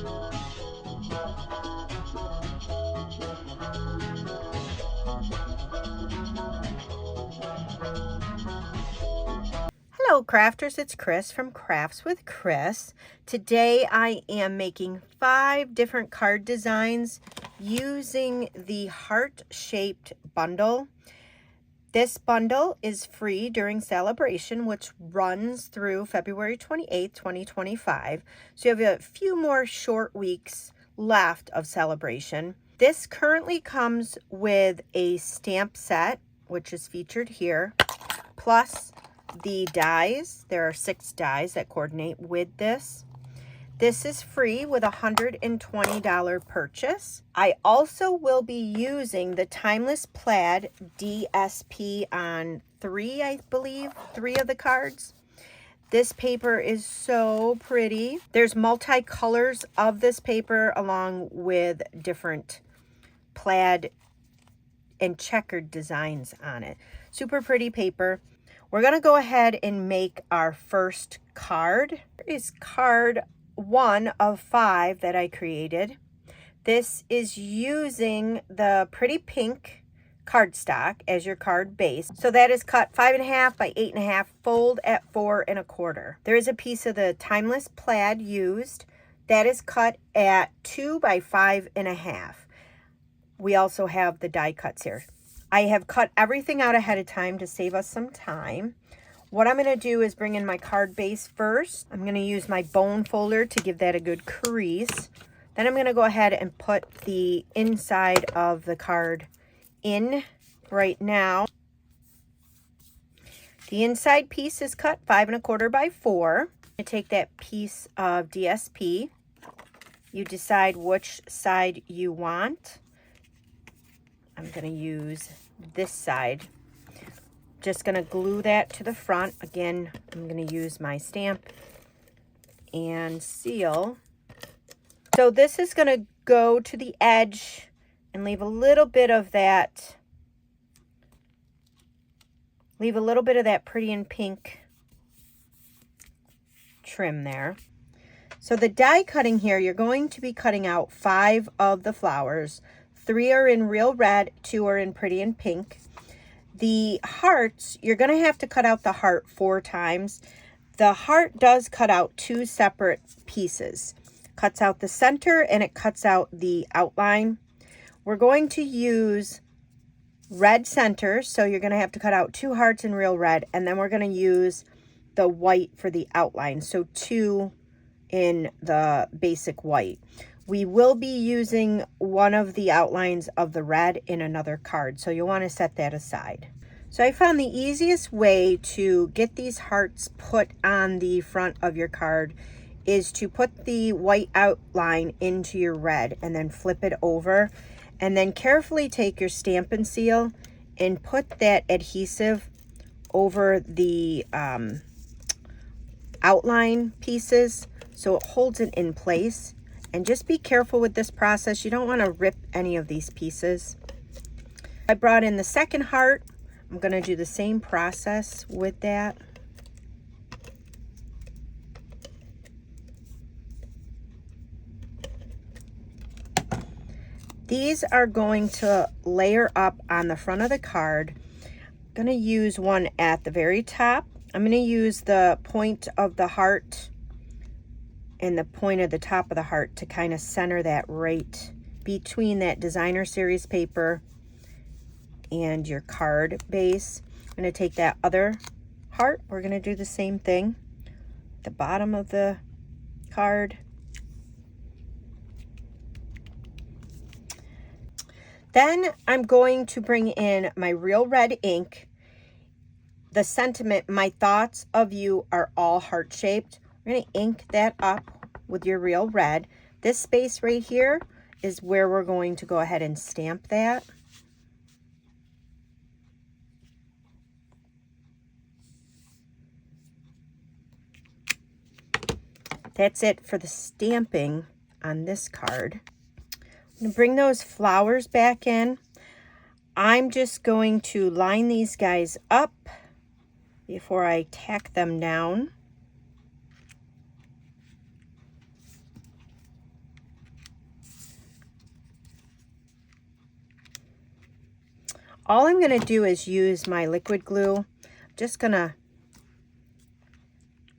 Hello crafters, it's Chris from Crafts with Chris. Today I am making 5 different card designs using the heart-shaped bundle. This bundle is free during Sale-a-bration, which runs through February 28th, 2025. So you have a few more short weeks left of Sale-a-bration. This currently comes with a stamp set, which is featured here, plus the dies. There are 6 dies that coordinate with this. This is free with a $120 purchase. I also will be using the Timeless Plaid DSP on 3, I believe, 3 of the cards. This paper is so pretty. There's multi-colors of this paper along with different plaid and checkered designs on it. Super pretty paper. We're going to go ahead and make our first card. Here is card 1 of 5 that I created. This is using the pretty pink cardstock as your card base. So that is cut 5.5 by 8.5, fold at 4 1/4. There is a piece of the Timeless Plaid used. That is cut at 2 by 5.5. We also have the die cuts here. I have cut everything out ahead of time to save us some time. What I'm going to do is bring in my card base first. I'm going to use my bone folder to give that a good crease. Then I'm going to go ahead and put the inside of the card in right now. The inside piece is cut 5 1/4 by 4. I take that piece of DSP. You decide which side you want. I'm going to use this side. Just going to glue that to the front. Again, I'm going to use my stamp and seal. So this is going to go to the edge and leave a little bit of that, pretty and pink trim there. So the die cutting here, you're going to be cutting out 5 of the flowers. 3 are in real red, 2 are in pretty and pink. The hearts, you're going to have to cut out the heart 4 times. The heart does cut out 2 separate pieces. Cuts out the center and it cuts out the outline. We're going to use red center, so you're going to have to cut out 2 hearts in real red, and then we're going to use the white for the outline, so 2 in the basic white. We will be using one of the outlines of the red in another card, so you'll want to set that aside. So I found the easiest way to get these hearts put on the front of your card is to put the white outline into your red and then flip it over, and then carefully take your stamp and seal and put that adhesive over the outline pieces so it holds it in place. And just be careful with this process. You don't want to rip any of these pieces. I brought in the second heart. I'm going to do the same process with that. These are going to layer up on the front of the card. I'm going to use one at the very top. I'm going to use the point of the heart and the point of the top of the heart to kind of center that right between that designer series paper and your card base. I'm going to take that other heart. We're going to do the same thing. The bottom of the card. Then I'm going to bring in my real red ink. The sentiment, my thoughts of you are all heart-shaped. We're going to ink that up with your real red. This space right here is where we're going to go ahead and stamp that. That's it for the stamping on this card. I'm going to bring those flowers back in. I'm just going to line these guys up before I tack them down. all I'm going to do is use my liquid glue. I'm just going to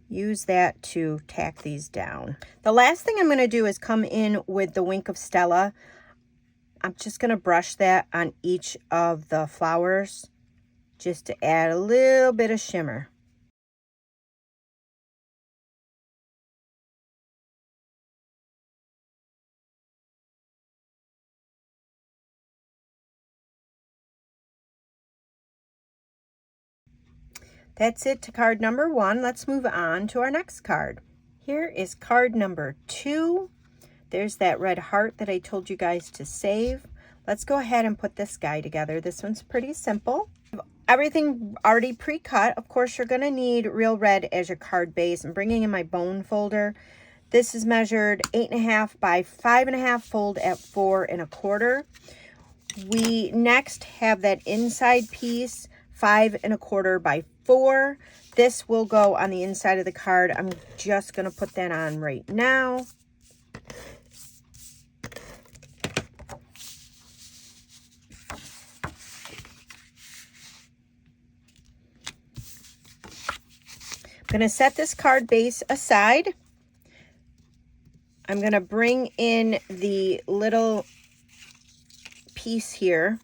use that to tack these down. The last thing I'm going to do is come in with the Wink of Stella. I'm just going to brush that on each of the flowers just to add a little bit of shimmer. That's it to card number 1. Let's move on to our next card. Here is card number 2. There's that red heart that I told you guys to save. Let's go ahead and put this guy together. This one's pretty simple. Everything already pre-cut. Of course, you're going to need real red as your card base. I'm bringing in my bone folder. This is measured 8.5 by 5.5, fold at 4 1/4. We next have that inside piece, 5 1/4 by 4. This will go on the inside of the card. I'm just going to put that on right now. I'm going to set this card base aside. I'm going to bring in the little piece here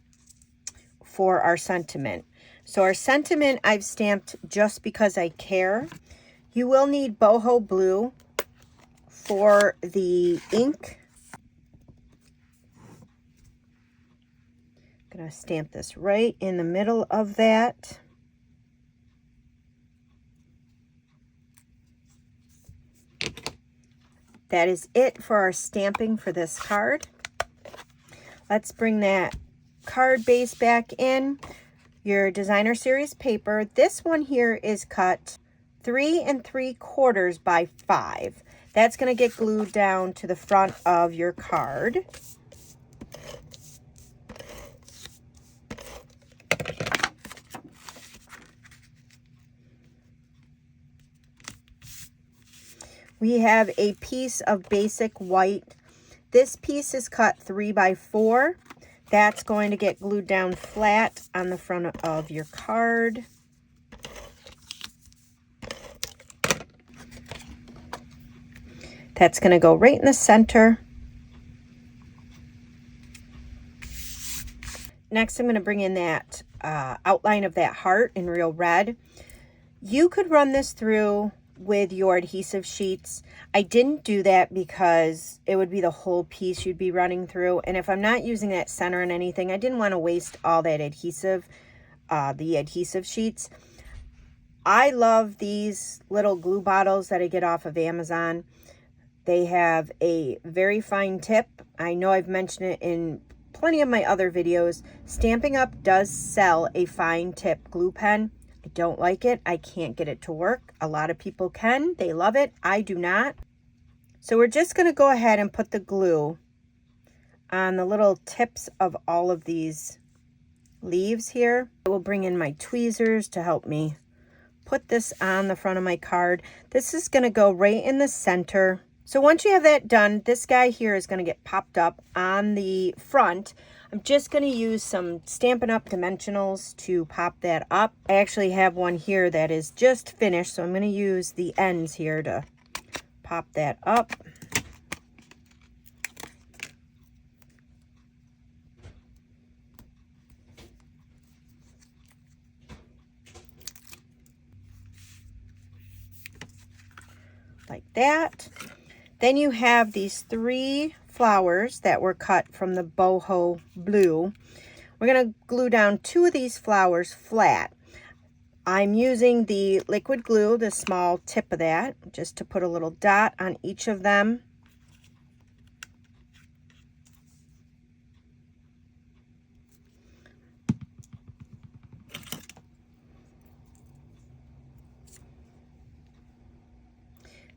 for our sentiment. So our sentiment I've stamped just because I care. You will need boho blue for the ink. I'm going to stamp this right in the middle of that. That is it for our stamping for this card. Let's bring that card base back in. Your designer series paper. This one here is cut 3 3/4 by 5. That's going to get glued down to the front of your card. We have a piece of basic white. This piece is cut 3 by 4. That's going to get glued down flat on the front of your card. That's going to go right in the center. Next, I'm going to bring in that outline of that heart in real red. You could run this through with your adhesive sheets. I didn't do that because it would be the whole piece you'd be running through, and if I'm not using that center and anything, I didn't want to waste all that adhesive, the adhesive sheets. I love these little glue bottles that I get off of Amazon. They have a very fine tip. I know I've mentioned it in plenty of my other videos. Stampin' Up! Does sell a fine tip glue pen. I don't like it. I can't get it to work. A lot of people can. They love it. I do not. So we're just going to go ahead and put the glue on the little tips of all of these leaves here. I will bring in my tweezers to help me put this on the front of my card. This is going to go right in the center. So once you have that done, this guy here is going to get popped up on the front. I'm just going to use some Stampin' Up! Dimensionals to pop that up. I actually have one here that is just finished, so I'm going to use the ends here to pop that up. Like that. Then you have these 3 flowers that were cut from the boho blue. We're going to glue down 2 of these flowers flat. I'm using the liquid glue, the small tip of that, just to put a little dot on each of them.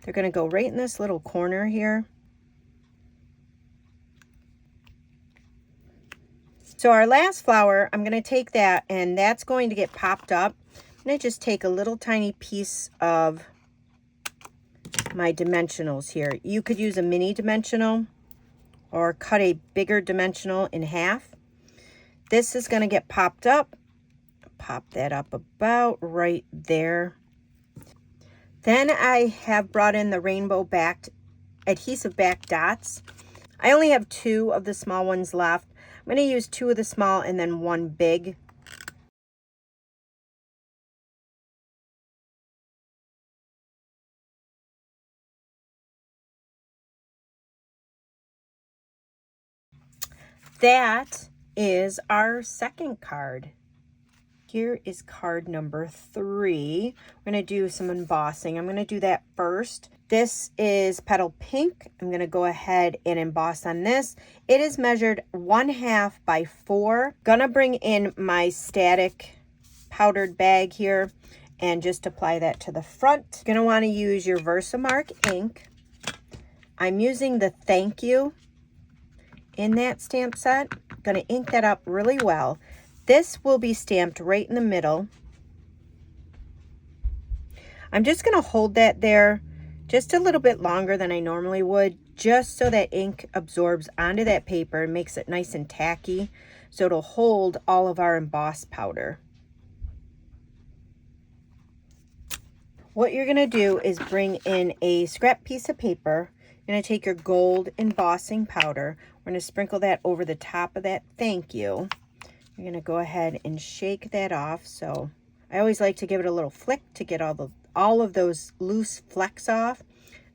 They're going to go right in this little corner here. So our last flower, I'm going to take that, and that's going to get popped up. I'm going to just take a little tiny piece of my dimensionals here. You could use a mini dimensional or cut a bigger dimensional in half. This is going to get popped up. Pop that up about right there. Then I have brought in the rainbow backed adhesive back dots. I only have 2 of the small ones left. I'm going to use 2 of the small and then 1 big. That is our second card. Here is card number 3. We're going to do some embossing. I'm going to do that first. This is petal pink. I'm going to go ahead and emboss on this. It is measured 1/2 by 4. Gonna bring in my static powdered bag here and just apply that to the front. You're going to want to use your Versamark ink. I'm using the Thank You in that stamp set. Going to ink that up really well. This will be stamped right in the middle. I'm just going to hold that there just a little bit longer than I normally would, just so that ink absorbs onto that paper and makes it nice and tacky, so it'll hold all of our embossed powder. What you're going to do is bring in a scrap piece of paper. You're going to take your gold embossing powder. We're going to sprinkle that over the top of that Thank You. You're going to go ahead and shake that off. So I always like to give it a little flick to get all of those loose flecks off.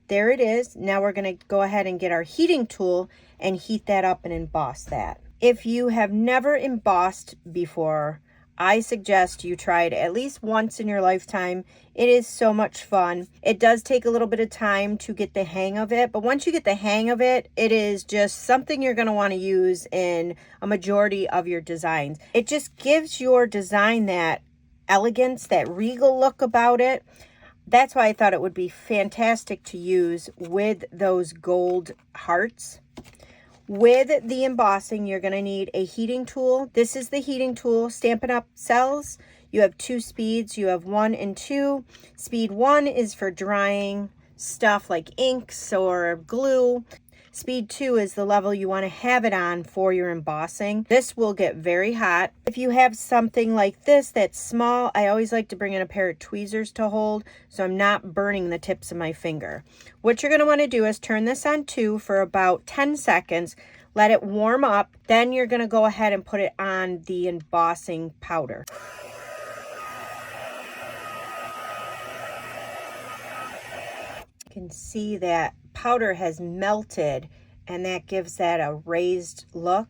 There it is. Now we're going to go ahead and get our heating tool and heat that up and emboss that. If you have never embossed before, I suggest you try it at least once in your lifetime. It is so much fun. It does take a little bit of time to get the hang of it, but once you get the hang of it, it is just something you're going to want to use in a majority of your designs. It just gives your design that elegance, that regal look about it. That's why I thought it would be fantastic to use with those gold hearts. With the embossing, you're going to need a heating tool. This is the heating tool, Stampin' Up! Cells. You have 2 speeds. You have 1 and 2. Speed 1 is for drying stuff like inks or glue. Speed 2 is the level you want to have it on for your embossing. This will get very hot. If you have something like this that's small, I always like to bring in a pair of tweezers to hold so I'm not burning the tips of my finger. What you're going to want to do is turn this on 2 for about 10 seconds. Let it warm up. Then you're going to go ahead and put it on the embossing powder. You can see that powder has melted and that gives that a raised look.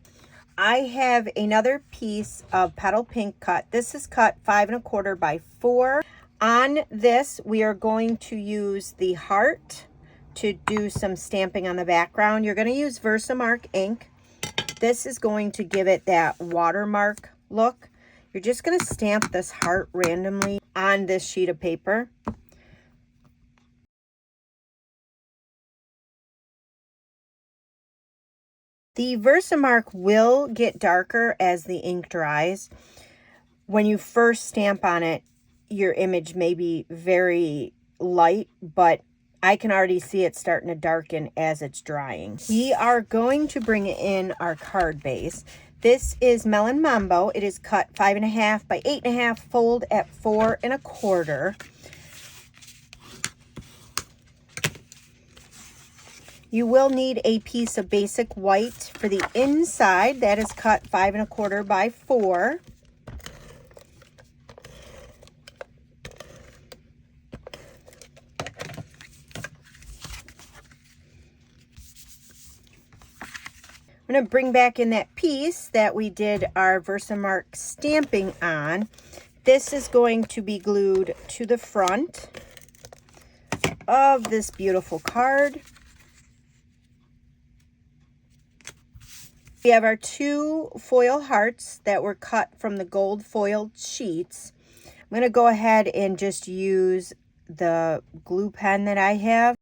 I have another piece of petal pink cut. This is cut 5 1/4 by 4. On this, we are going to use the heart to do some stamping on the background. You're going to use Versamark ink. This is going to give it that watermark look. You're just going to stamp this heart randomly on this sheet of paper. The Versamark will get darker as the ink dries. When you first stamp on it, your image may be very light, but I can already see it starting to darken as it's drying. We are going to bring in our card base. This is Melon Mambo. It is cut 5 1/2 by 8 1/2, fold at 4 1/4. You will need a piece of basic white for the inside. That is cut 5 1/4 by 4. I'm going to bring back in that piece that we did our Versamark stamping on. This is going to be glued to the front of this beautiful card. We have our 2 foil hearts that were cut from the gold foiled sheets. I'm going to go ahead and just use the glue pen that I have.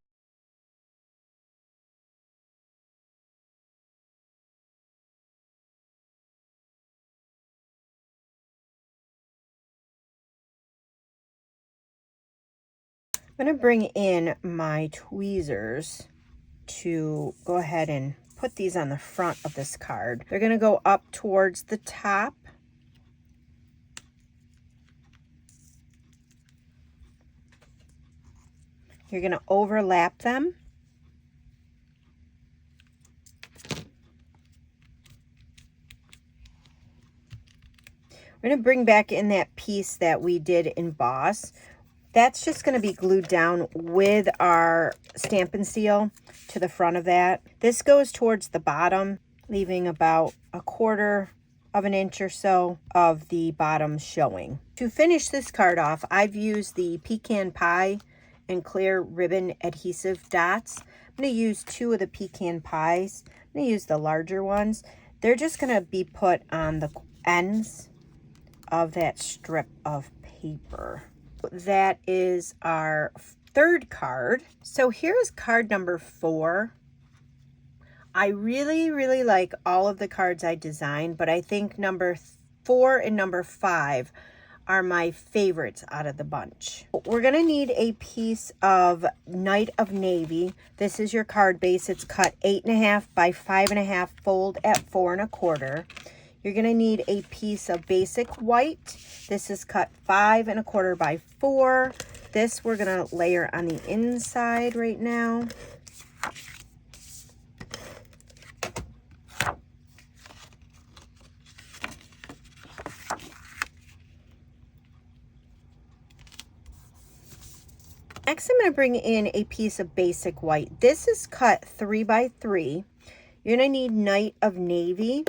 I'm going to bring in my tweezers. to go ahead and put these on the front of this card. They're going to go up towards the top. You're going to overlap them. We're going to bring back in that piece that we did emboss. That's just going to be glued down with our Stampin' Seal to the front of that. This goes towards the bottom, leaving about 1/4 of an inch or so of the bottom showing. To finish this card off, I've used the Pecan Pie and clear ribbon adhesive dots. I'm going to use 2 of the Pecan Pies. I'm going to use the larger ones. They're just going to be put on the ends of that strip of paper. That is our 3rd card. So here is card number 4. I really like all of the cards I designed, but I think number 4 and number 5 are my favorites out of the bunch. We're gonna need a piece of Night of Navy. This is your card base. It's cut 8.5 by 5.5, fold at 4 1/4. You're gonna need a piece of basic white. This is cut 5 1/4 by 4. This we're gonna layer on the inside right now. Next, I'm going to bring in a piece of basic white. This is cut 3 by 3. You're going to need Night of Navy.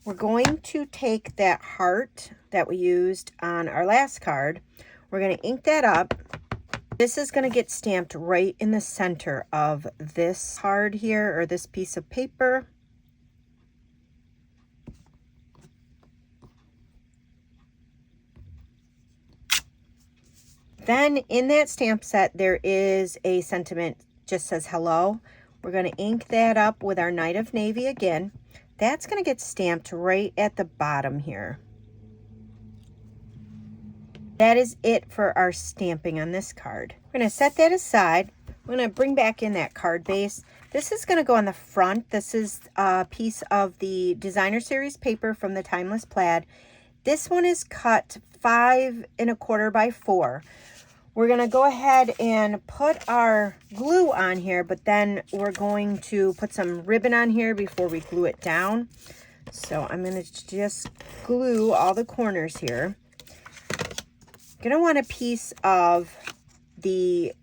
We're going to take that heart that we used on our last card. We're going to ink that up. This is going to get stamped right in the center of this card here, or this piece of paper. Then in that stamp set, there is a sentiment, just says hello. We're going to ink that up with our Night of Navy again. That's going to get stamped right at the bottom here. That is it for our stamping on this card. We're going to set that aside. We're going to bring back in that card base. This is going to go on the front. This is a piece of the Designer Series paper from the Timeless Plaid. This one is cut 5 1/4 by 4. We're going to go ahead and put our glue on here, but then we're going to put some ribbon on here before we glue it down. So I'm going to just glue all the corners here. You're going to want a piece of the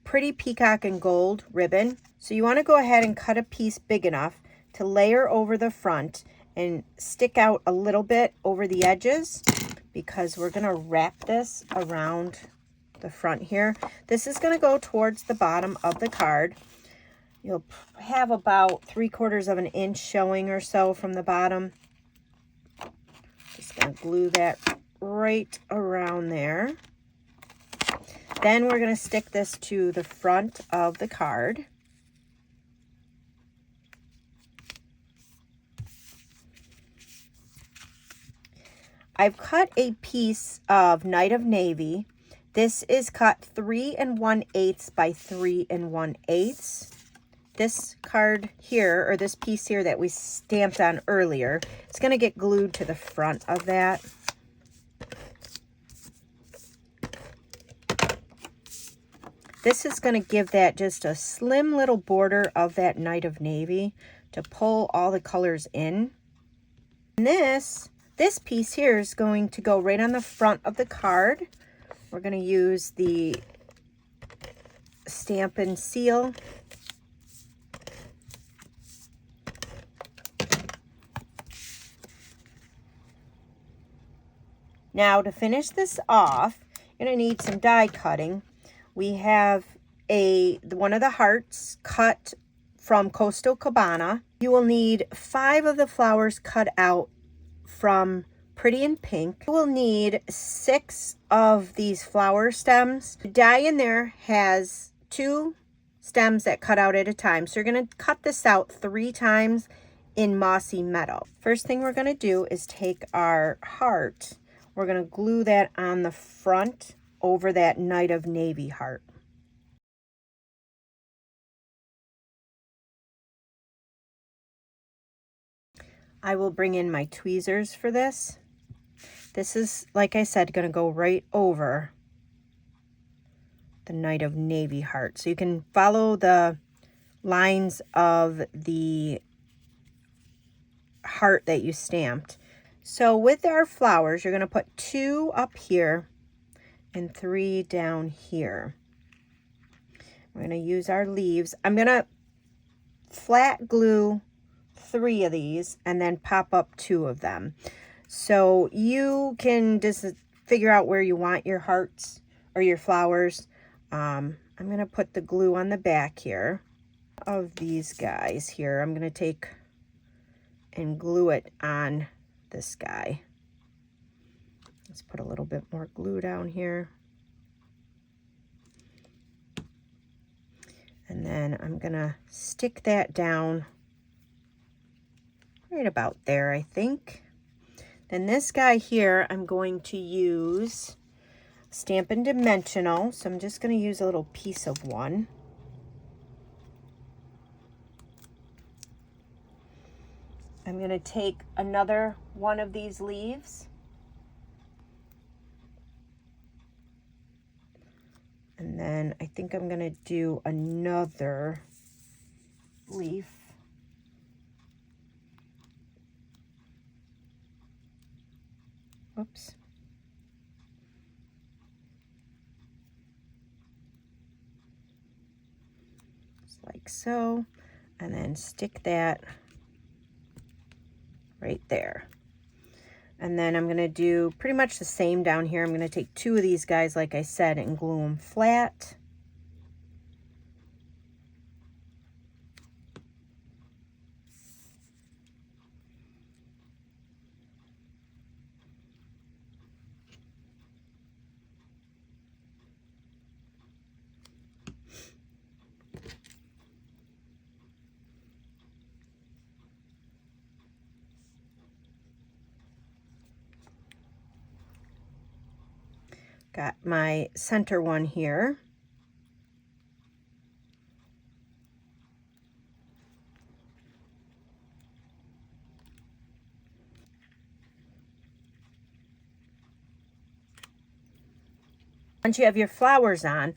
Pretty Peacock and Gold ribbon. So you want to go ahead and cut a piece big enough to layer over the front and stick out a little bit over the edges, because we're going to wrap this around the front here. This is going to go towards the bottom of the card. You'll have about 3/4 of an inch showing or so from the bottom. Just going to glue that right around there. Then we're going to stick this to the front of the card. I've cut a piece of Night of Navy. This is cut 3 1/8 by 3 1/8. This card here, or this piece here that we stamped on earlier, it's going to get glued to the front of that. This is going to give that just a slim little border of that Night of Navy to pull all the colors in. And this piece here is going to go right on the front of the card. We're going to use the Stampin' Seal. Now to finish this off, you're going to need some die cutting. We have one of the hearts cut from Coastal Cabana. You will need 5 of the flowers cut out from Pretty in Pink. You will need 6 of these flower stems. The die in there has 2 stems that cut out at a time. So you're going to cut this out 3 times in Mossy Meadow. First thing we're going to do is take our heart. We're going to glue that on the front over that Night of Navy heart. I will bring in my tweezers for this. This is, like I said, going to go right over the Knight of Navy heart. So you can follow the lines of the heart that you stamped. So with our flowers, you're going to put 2 up here and 3 down here. We're going to use our leaves. I'm going to flat glue 3 of these and then pop up 2 of them. So you can just figure out where you want your hearts or your flowers. I'm going to put the glue on the back here of these guys here. I'm going to take and glue it on this guy. Let's put a little bit more glue down here. And then I'm going to stick that down right about there, I think. Then this guy here, I'm going to use Stampin' Dimensional. So I'm just going to use a little piece of one. I'm going to take another one of these leaves. And then I think I'm going to do another leaf. Oops. Just like so. And then stick that right there. And then I'm going to do pretty much the same down here. I'm going to take 2 of these guys, like I said, and glue them flat. Got my center one here. Once you have your flowers on,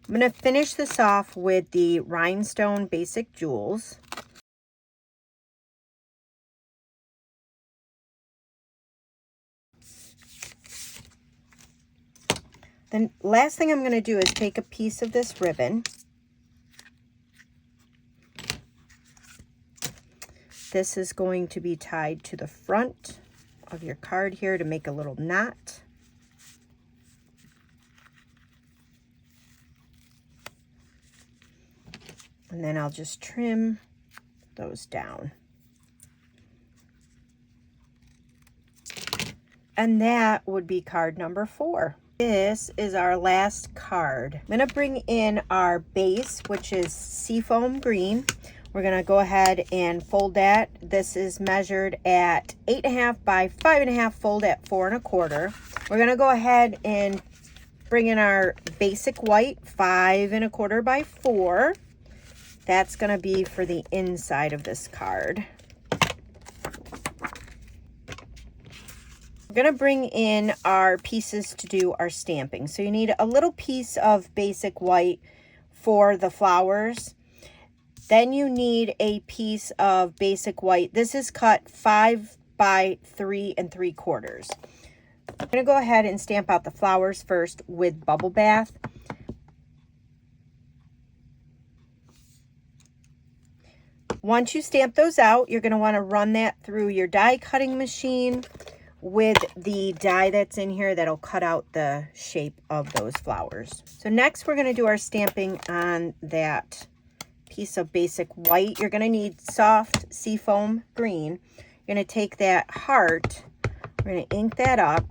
I'm going to finish this off with the Rhinestone Basic Jewels. Then last thing I'm going to do is take a piece of this ribbon. This is going to be tied to the front of your card here to make a little knot. And then I'll just trim those down. And that would be card number 4. This is our last card. I'm going to bring in our base, which is seafoam green. We're going to go ahead and fold that. This is measured at 8.5 by 5.5, fold at 4 1/4. We're going to go ahead and bring in our basic white, 5 1/4 by 4. That's going to be for the inside of this card. We're going to bring in our pieces to do our stamping. So you need a little piece of basic white for the flowers. Then you need a piece of basic white. This is cut 5 by 3 3/4. I'm going to go ahead and stamp out the flowers first with Bubble Bath. Once you stamp those out, you're going to want to run that through your die cutting machine with the die that's in here that'll cut out the shape of those flowers. So next we're going to do our stamping on that piece of basic white. You're going to need soft seafoam green. You're going to take that heart, we're going to ink that up.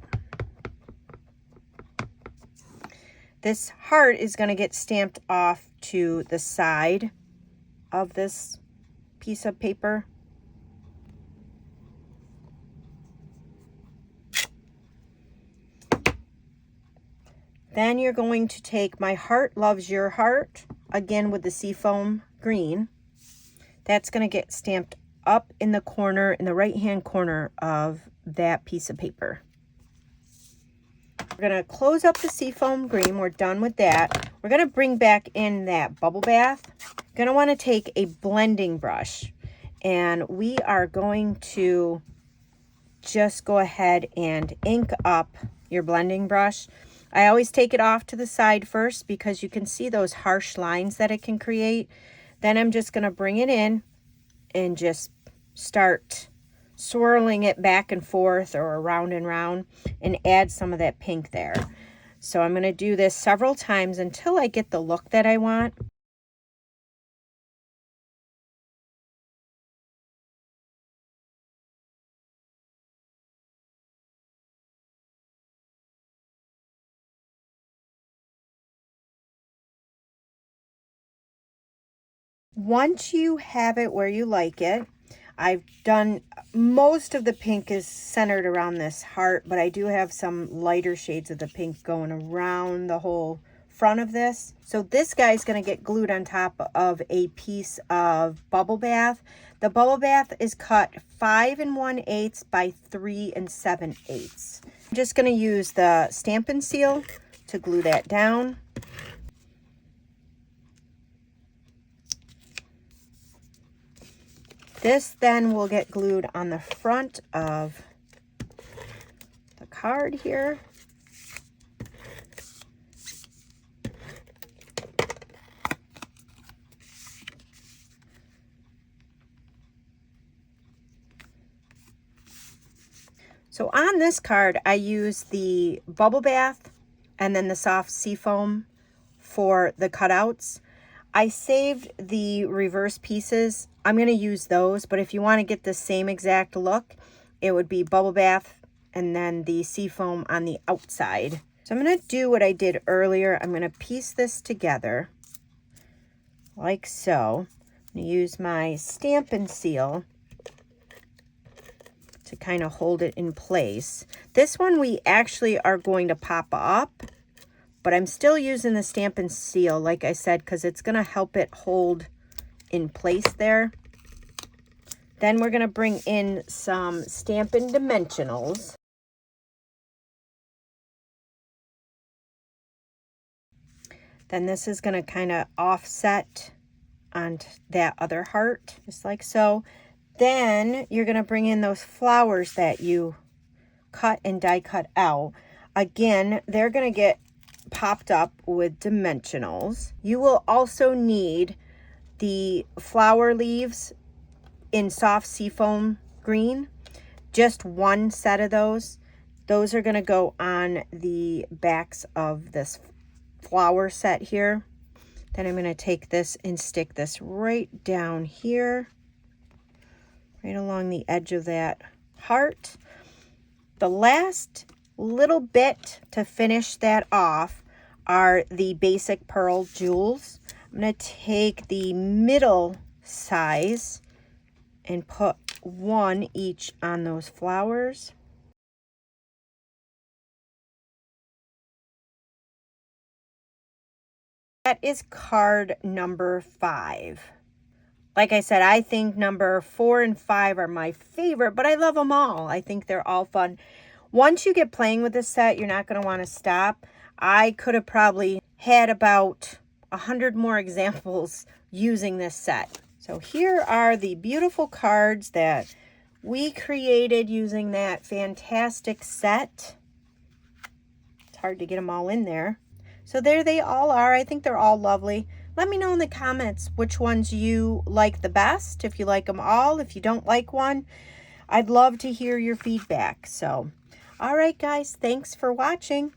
This heart is going to get stamped off to the side of this piece of paper. Then you're going to take my Heart Loves Your Heart, again with the seafoam green. That's going to get stamped up in the corner, in the right-hand corner of that piece of paper. We're going to close up the seafoam green. We're done with that. We're going to bring back in that bubble bath. Going to want to take a blending brush, and we are going to just go ahead and ink up your blending brush. I always take it off to the side first because you can see those harsh lines that it can create. Then I'm just going to bring it in and just start swirling it back and forth or around and round and add some of that pink there. So I'm going to do this several times until I get the look that I want. Once you have it where you like it, I've done most of the pink is centered around this heart, but I do have some lighter shades of the pink going around the whole front of this. So this guy's going to get glued on top of a piece of bubble bath. The bubble bath is cut 5 1/8 by 3 7/8. I'm just going to use the Stampin' Seal to glue that down. This then will get glued on the front of the card here. So on this card, I use the bubble bath and then the soft seafoam for the cutouts. I saved the reverse pieces. I'm going to use those, but if you want to get the same exact look, it would be bubble bath and then the seafoam on the outside. So I'm going to do what I did earlier. I'm going to piece this together like so. I'm going to use my Stampin' Seal to kind of hold it in place. This one we actually are going to pop up, but I'm still using the Stampin' Seal, like I said, because it's going to help it hold in place there. Then we're going to bring in some Stampin' Dimensionals. Then this is going to kind of offset onto that other heart, just like so. Then you're going to bring in those flowers that you cut and die cut out. Again, they're going to get popped up with dimensionals. You will also need the flower leaves in soft seafoam green. Just one set of those. Those are going to go on the backs of this flower set here. Then I'm going to take this and stick this right down here, right along the edge of that heart. The last little bit to finish that off are the basic pearl jewels. I'm going to take the middle size and put one each on those flowers. That is card number 5. Like I said, I think number 4 and 5 are my favorite, but I love them all. I think they're all fun. Once you get playing with this set, you're not going to want to stop. I could have probably had about 100 more examples using this set. So here are the beautiful cards that we created using that fantastic set. It's hard to get them all in there. So there they all are. I think they're all lovely. Let me know in the comments which ones you like the best, if you like them all, if you don't like one. I'd love to hear your feedback. So, all right, guys, thanks for watching.